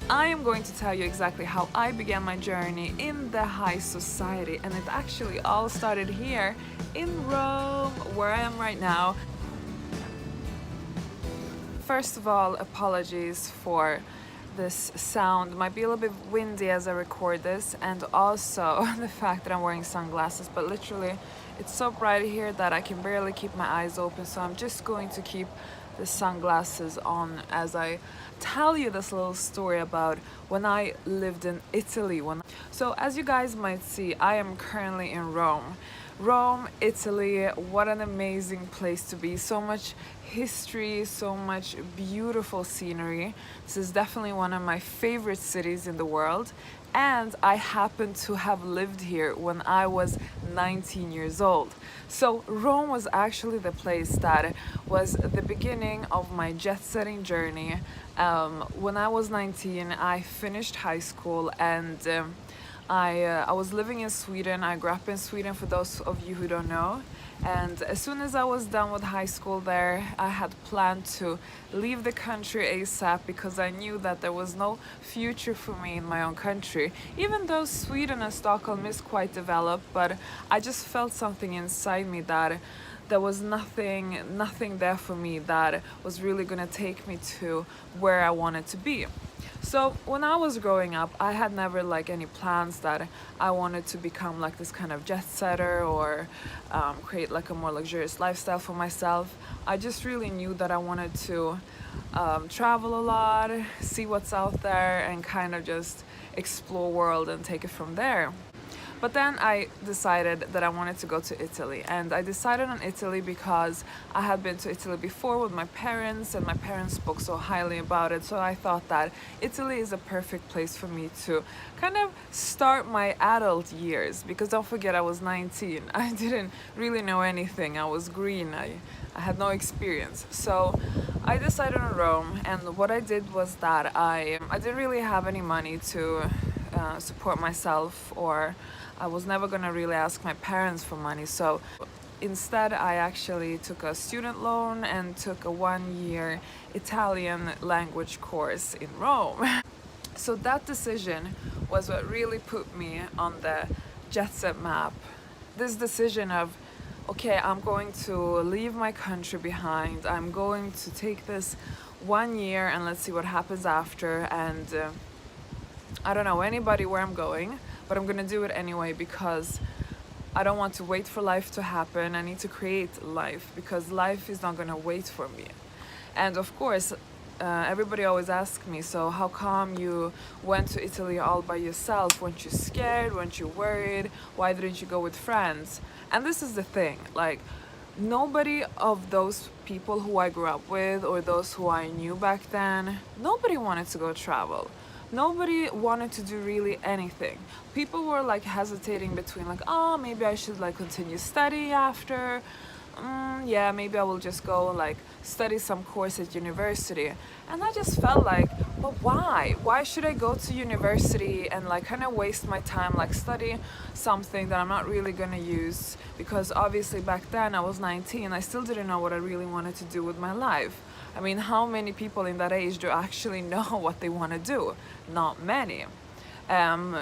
I am going to tell you exactly how I began my journey in the high society, and it actually all started here in Rome, where I am right now. First of all, apologies for this sound. It might be a little bit windy as I record this, and also the fact that I'm wearing sunglasses, but literally it's so bright here that I can barely keep my eyes open, so I'm just going to keep the sunglasses on as I tell you this little story about when I lived in Italy. So as you guys might see, I am currently in Rome. Rome, Italy, what an amazing place to be. So much history, so much beautiful scenery. This is definitely one of my favorite cities in the world. And I happen to have lived here when I was 19 years old. So Rome was actually the place that was the beginning of my jet-setting journey. When I was 19, I finished high school and I was living in Sweden. I grew up in Sweden, for those of you who don't know. And as soon as I was done with high school there, I had planned to leave the country ASAP because I knew that there was no future for me in my own country. Even though Sweden and Stockholm is quite developed, but I just felt something inside me that there was nothing there for me that was really gonna take me to where I wanted to be. So when I was growing up, I had never any plans that I wanted to become like this kind of jet setter or create like a more luxurious lifestyle for myself. I just really knew that I wanted to travel a lot, see what's out there, and kind of just explore world and take it from there. But then I decided that I wanted to go to Italy, and I decided on Italy because I had been to Italy before with my parents, and my parents spoke so highly about it. So I thought that Italy is a perfect place for me to kind of start my adult years, because don't forget I was 19. I didn't really know anything. I was green. I had no experience. So I decided on Rome, and what I did was that I didn't really have any money to support myself, or I was never going to really ask my parents for money. So instead, I actually took a student loan and took a 1-year Italian language course in Rome. So that decision was what really put me on the jet set map. This decision of, okay, I'm going to leave my country behind. I'm going to take this 1 year and let's see what happens after. And I don't know anybody where I'm going, but I'm gonna do it anyway because I don't want to wait for life to happen. I need to create life because life is not gonna wait for me. And of course, everybody always asks me, so how come you went to Italy all by yourself? Weren't you scared? Weren't you worried? Why didn't you go with friends? And this is the thing, nobody of those people who I grew up with or those who I knew back then, nobody wanted to go travel. Nobody wanted to do really anything. People were hesitating between oh, maybe I should continue study after. Yeah, maybe I will just go study some course at university. And I just felt but why? Why should I go to university and kind of waste my time study something that I'm not really gonna use? Because obviously back then I was 19, I still didn't know what I really wanted to do with my life. I mean, how many people in that age do actually know what they want to do? Not many.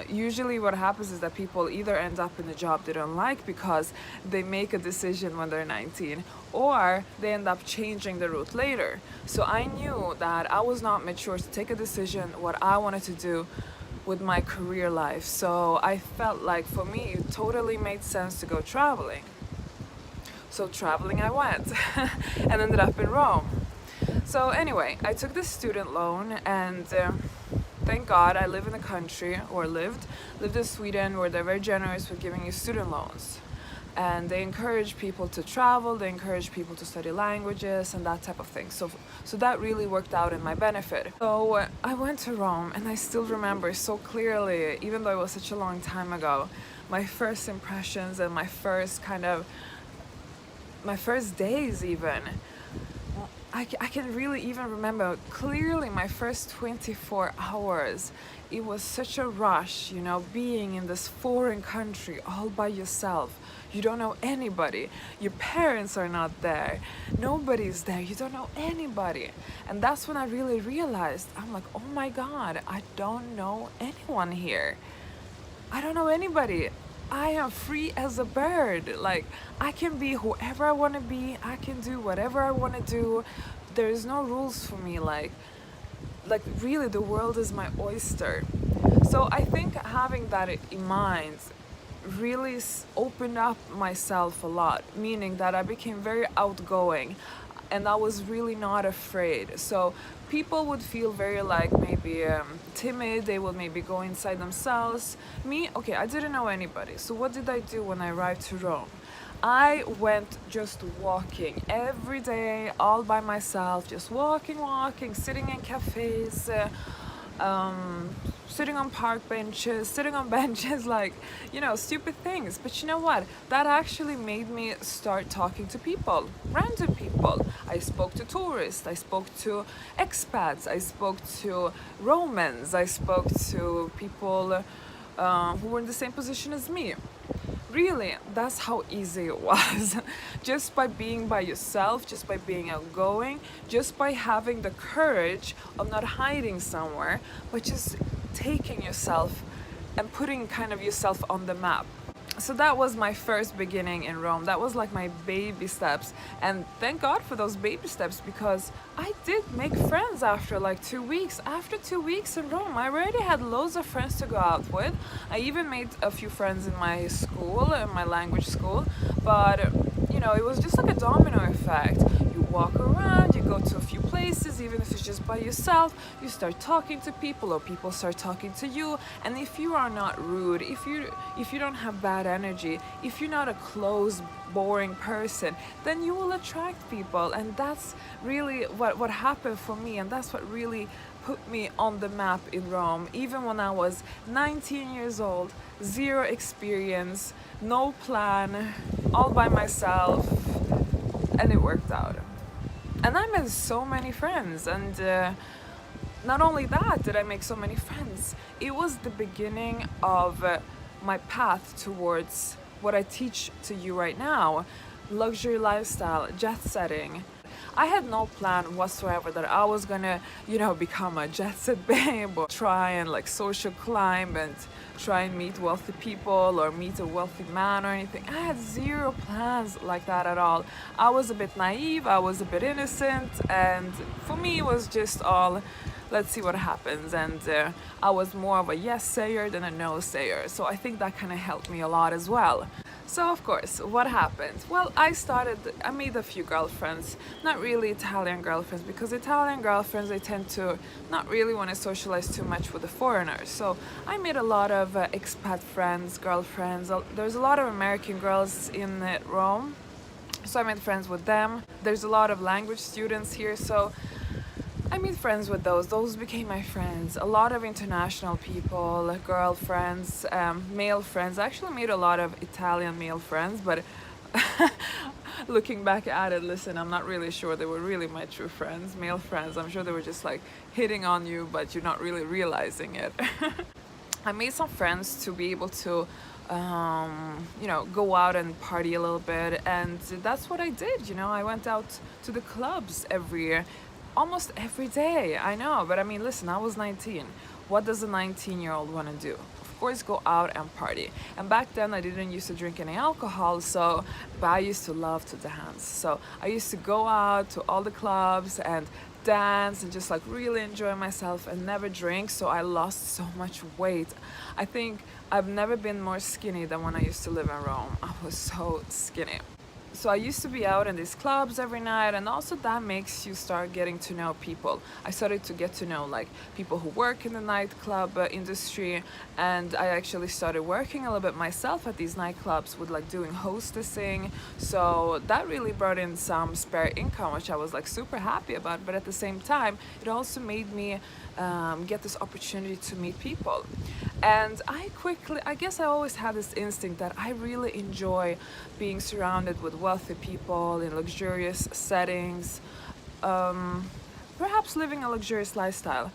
Usually what happens is that people either end up in a job they don't like because they make a decision when they're 19, or they end up changing the route later. So I knew that I was not mature to take a decision what I wanted to do with my career life. So I felt for me it totally made sense to go traveling. So traveling I went and ended up in Rome. So anyway, I took this student loan, and thank God I live in a country, or lived in Sweden, where they're very generous with giving you student loans. And they encourage people to travel, they encourage people to study languages and that type of thing. So that really worked out in my benefit. So I went to Rome, and I still remember so clearly, even though it was such a long time ago, my first impressions and my first days even. I can really even remember clearly my first 24 hours. It was such a rush, you know, being in this foreign country all by yourself. You don't know anybody. Your parents are not there. Nobody's there. You don't know anybody. And that's when I really realized, I'm like, oh my God, I don't know anyone here. I don't know anybody. I am free as a bird. Like, I can be whoever I want to be. I can do whatever I want to do. There's no rules for me. Like really, the world is my oyster. So I think having that in mind really opened up myself a lot, meaning that I became very outgoing and I was really not afraid. So people would feel very like maybe timid, they would maybe go inside themselves. Me, okay, I didn't know anybody. So what did I do when I arrived to Rome? I went just walking every day, all by myself, just walking, sitting in cafes, sitting on park benches, sitting on benches, like, you know, stupid things. But you know what? That actually made me start talking to people, random people. I spoke to tourists, I spoke to expats, I spoke to Romans, I spoke to people who were in the same position as me. Really, that's how easy it was. Just by being by yourself, just by being outgoing, just by having the courage of not hiding somewhere, but just taking yourself and putting kind of yourself on the map. So that was my first beginning in Rome. That was like my baby steps. And thank God for those baby steps, because I did make friends after like 2 weeks. After 2 weeks in Rome, I already had loads of friends to go out with. I even made a few friends in my school, in my language school. But, you know, it was just like a domino effect. You walk around, you go to a few places, even if it's just by yourself, you start talking to people or people start talking to you. And if you are not rude, if you don't have bad energy, if you're not a closed, boring person, then you will attract people. And that's really what happened for me, and that's what really put me on the map in Rome. Even when I was 19 years old, zero experience, no plan, all by myself, and it worked out. And I met so many friends, and not only that did I make so many friends, it was the beginning of my path towards what I teach to you right now: luxury lifestyle, jet setting. I had no plan whatsoever that I was gonna, you know, become a jet set babe or try and like social climb and try and meet wealthy people or meet a wealthy man or anything. I had zero plans like that at all. I was a bit naive, I was a bit innocent, and for me it was just all, let's see what happens. And I was more of a yes sayer than a no sayer. So I think that kind of helped me a lot as well. So of course, what happened? Well, I made a few girlfriends, not really Italian girlfriends, because Italian girlfriends, they tend to not really want to socialize too much with the foreigners. So I made a lot of expat friends, girlfriends. There's a lot of American girls in Rome, so I made friends with them. There's a lot of language students here, so I made friends with those. Those became my friends. A lot of international people, girlfriends, male friends. I actually made a lot of Italian male friends, but looking back at it, listen, I'm not really sure they were really my true friends, male friends. I'm sure they were just like hitting on you, but you're not really realizing it. I made some friends to be able to you know, go out and party a little bit, and that's what I did. You know, I went out to the clubs almost every day. I know, but I mean, listen, I was 19. What does a 19-year-old want to do? Of course, go out and party. And back then, I didn't used to drink any alcohol, but I used to love to dance. So I used to go out to all the clubs and dance and just like really enjoy myself and never drink. So I lost so much weight. I think I've never been more skinny than when I used to live in Rome. I was so skinny. So I used to be out in these clubs every night, and also that makes you start getting to know people. I started to get to know like people who work in the nightclub industry, and I actually started working a little bit myself at these nightclubs with like doing hostessing. So that really brought in some spare income, which I was like super happy about. But at the same time, it also made me get this opportunity to meet people. And I guess I always had this instinct that I really enjoy being surrounded with wealthy people in luxurious settings, perhaps living a luxurious lifestyle.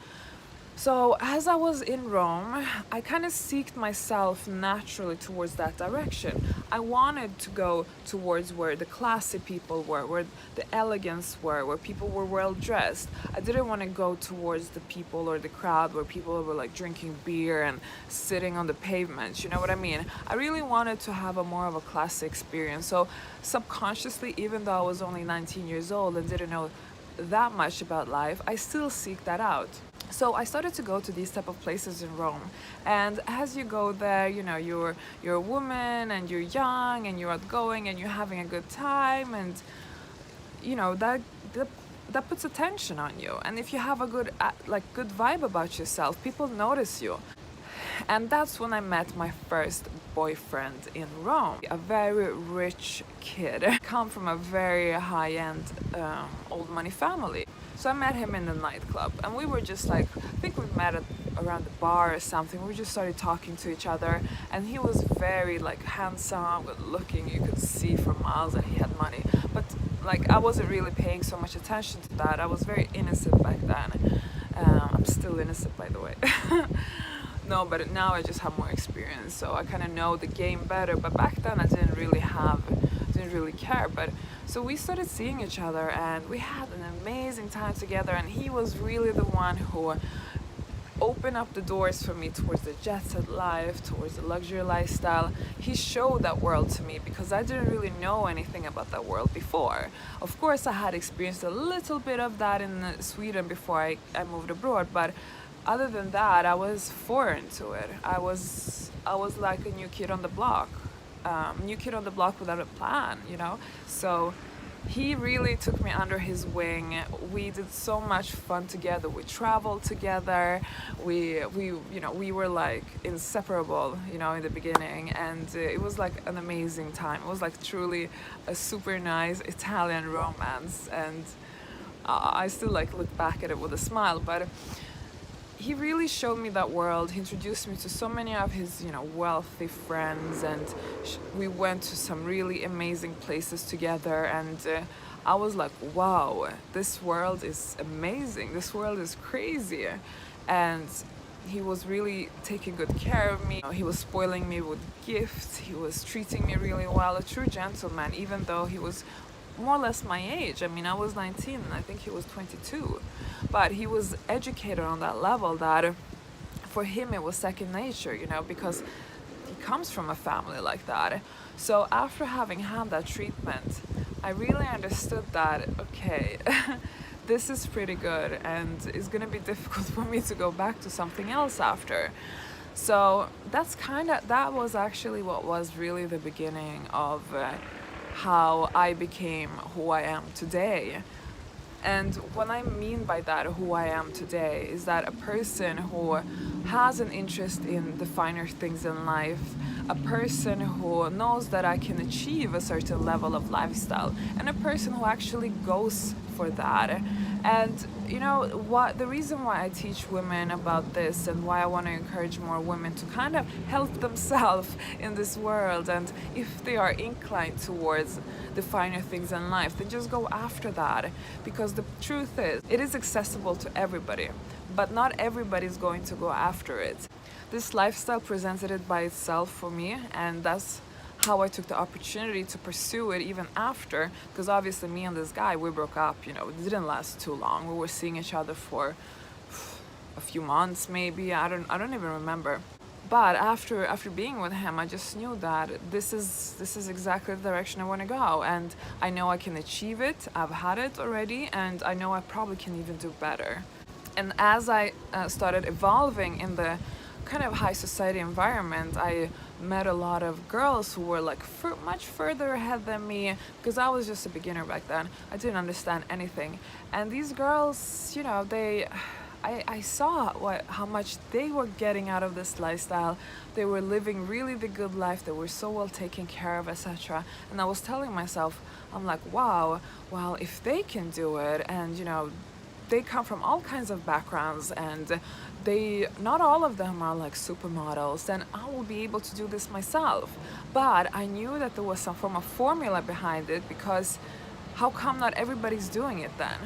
So as I was in Rome, I kind of seeked myself naturally towards that direction. I wanted to go towards where the classy people were, where the elegance were, where people were well dressed. I didn't want to go towards the people or the crowd where people were like drinking beer and sitting on the pavements, you know what I mean? I really wanted to have a more of a classy experience. So subconsciously, even though I was only 19 years old and didn't know that much about life, I still seek that out. So I started to go to these type of places in Rome, and as you go there, you know, you're a woman and you're young and you're outgoing and you're having a good time, and you know that puts attention on you. And if you have a good good vibe about yourself, people notice you. And that's when I met my first boyfriend in Rome, a very rich kid, come from a very high-end old money family. So I met him in the nightclub, and we were just like, I think we met around the bar or something. We just started talking to each other, and he was very like handsome, good looking. You could see for miles that he had money, but like I wasn't really paying so much attention to that. I was very innocent back then. I'm still innocent, by the way. No, but now I just have more experience, so I kind of know the game better. But back then I didn't really care. But so we started seeing each other, and we had an amazing time together. And he was really the one who opened up the doors for me towards the jet set life, towards the luxury lifestyle. He showed that world to me because I didn't really know anything about that world before. Of course, I had experienced a little bit of that in Sweden before I moved abroad, but other than that, I was foreign to it. I was like a new kid on the block, without a plan, you know. So he really took me under his wing. We did so much fun together. We traveled together. We were like inseparable, you know, in the beginning, and it was like an amazing time. It was like truly a super nice Italian romance, and I still like look back at it with a smile, but he really showed me that world. He introduced me to so many of his, you know, wealthy friends, and we went to some really amazing places together. And I was like, wow, this world is amazing. This world is crazy. And he was really taking good care of me. He was spoiling me with gifts. He was treating me really well. A true gentleman, even though he was more or less my age. I mean, I was 19 and I think he was 22. But he was educated on that level that for him it was second nature, you know, because he comes from a family like that. So after having had that treatment, I really understood that, okay, this is pretty good, and it's gonna be difficult for me to go back to something else after. So that was actually what was really the beginning of how I became who I am today. And what I mean by that, who I am today, is that a person who has an interest in the finer things in life, a person who knows that I can achieve a certain level of lifestyle, and a person who actually goes for that. And you know what, the reason why I teach women about this and why I want to encourage more women to kind of help themselves in this world, and if they are inclined towards the finer things in life, then just go after that. Because the truth is, it is accessible to everybody, but not everybody is going to go after it. This lifestyle presented it by itself for me, and that's how I took the opportunity to pursue it even after, because obviously me and this guy, we broke up, you know, it didn't last too long. We were seeing each other for a few months maybe, I don't even remember. But after being with him, I just knew that this is exactly the direction I want to go, and I know I can achieve it. I've had it already, and I know I probably can even do better. And as I started evolving in the kind of high society environment, I met a lot of girls who were like much further ahead than me, because I was just a beginner back then. I didn't understand anything, and these girls, you know, I saw how much they were getting out of this lifestyle. They were living really the good life. They were so well taken care of, etc. And I was telling myself, I'm like, wow, well, if they can do it, and you know, they come from all kinds of backgrounds, and they, not all of them are like supermodels, then I will be able to do this myself. But I knew that there was some form of formula behind it, because how come not everybody's doing it then?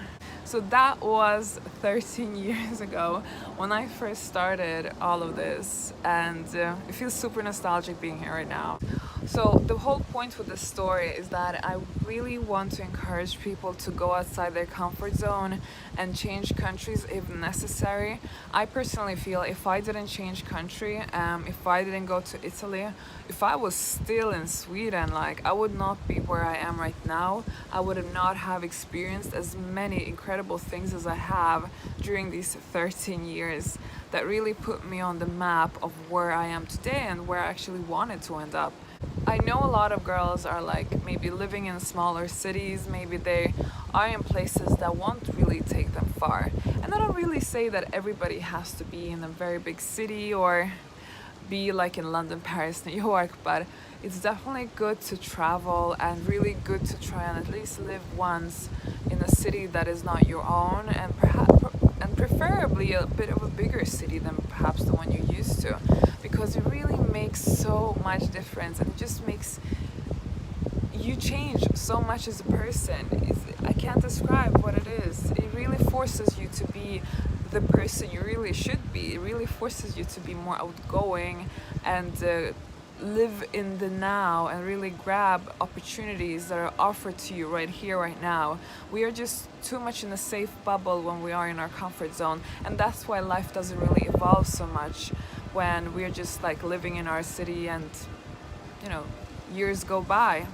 So that was 13 years ago when I first started all of this, and it feels super nostalgic being here right now. So the whole point with this story is that I really want to encourage people to go outside their comfort zone and change countries if necessary. I personally feel if I didn't change country, if I didn't go to Italy, if I was still in Sweden, like I would not be where I am right now. I would not have experienced as many incredible things as I have during these 13 years that really put me on the map of where I am today and where I actually wanted to end up. I know a lot of girls are like maybe living in smaller cities, maybe they are in places that won't really take them far. And I don't really say that everybody has to be in a very big city or be like in London, Paris, New York, but it's definitely good to travel and really good to try and at least live once in a city that is not your own, and preferably a bit of a bigger city than perhaps the one you're used to, because it really makes so much difference and it just makes you change so much as a person. I can't describe what it is. It really forces you to be the person you really should be. It really forces you to be more outgoing and live in the now and really grab opportunities that are offered to you right here, right now. We are just too much in a safe bubble when we are in our comfort zone, and that's why life doesn't really evolve so much when we're just like living in our city and, you know, years go by.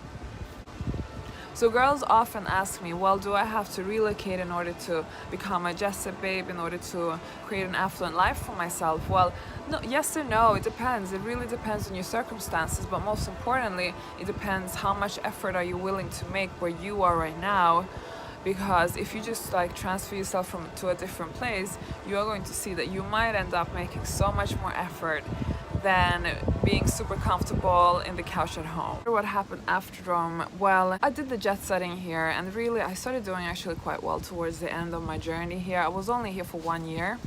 So girls often ask me, well, do I have to relocate in order to become a jet set babe, in order to create an affluent life for myself? Well, no, yes or no, it depends. It really depends on your circumstances, but most importantly, it depends how much effort are you willing to make where you are right now. Because if you just like transfer yourself to a different place, you are going to see that you might end up making so much more effort than being super comfortable in the couch at home. What happened after Rome? Well, I did the jet setting here, and really I started doing actually quite well towards the end of my journey here. I was only here for 1 year,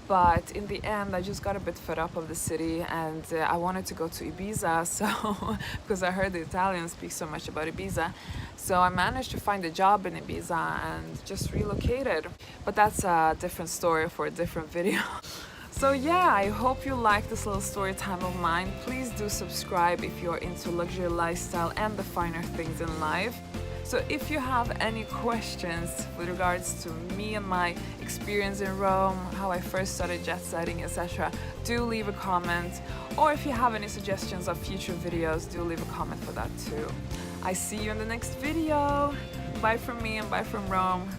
but in the end I just got a bit fed up of the city, and I wanted to go to Ibiza, so because I heard the Italians speak so much about Ibiza. So I managed to find a job in Ibiza and just relocated. But that's a different story for a different video. So yeah, I hope you like this little story time of mine. Please do subscribe if you're into luxury lifestyle and the finer things in life. So if you have any questions with regards to me and my experience in Rome, how I first started jet setting, etc., do leave a comment. Or if you have any suggestions of future videos, do leave a comment for that too. I see you in the next video. Bye from me and bye from Rome.